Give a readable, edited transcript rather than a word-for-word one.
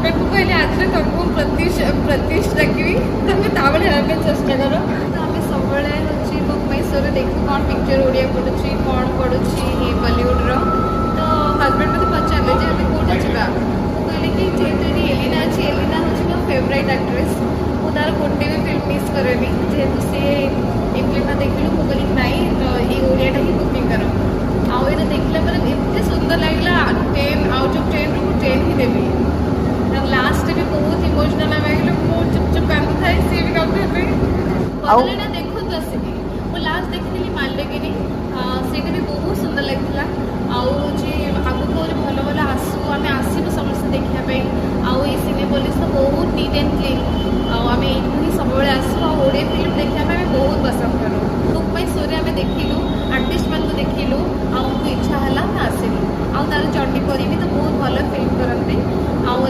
husband को कहले आज तुमको प्रतीश डाकिबी तुम ताबले हमें चेष्टा कर तो आम सब भुवनेश्वर देखू कौन पिक्चर ओडिया पड़ुची कौन पड़ुची बॉलीवुड तो हस्बैंड मत पचारे जे हमें कौटे जावा कहले कि जेहेतु एलिना अच्छी एलिना हूँ मो फेवरेट एक्ट्रेस मु तार गोटे भी फिल्म मिस करेनि जेहेतु सी ये फिल्म देखिलु मुझे कहली नाई ये ओडियाटा ही बुकिंग कर आउ ये देखला पर एत सुंदर लगला 10 आउट ऑफ 10 रु 10 ही देवी लास्ट भी बहुत इमोशनल लगे मु चुप चुप कांदी थाए सी भी कांदी थे बदलेना देखो तो आसिकी मु लास्ट देखी माल्यगिरी से भी बहुत सुंदर लगता आउ जे आगु और भल भल आसू आम आसबू समस्त देखापी आउ ये सिनेपोलिस तो बहुत नीट एंड क्लीन आम यू ही सब आसू ओडिया फिल्म देखा बहुत पसंद करूँ बुक स्टोरी आम देखिलु आर्टिस्ट मान देखिलु आमको इच्छा है आसिलु आउ तार जर्नी करी तो बहुत भल फिल्म करती आउ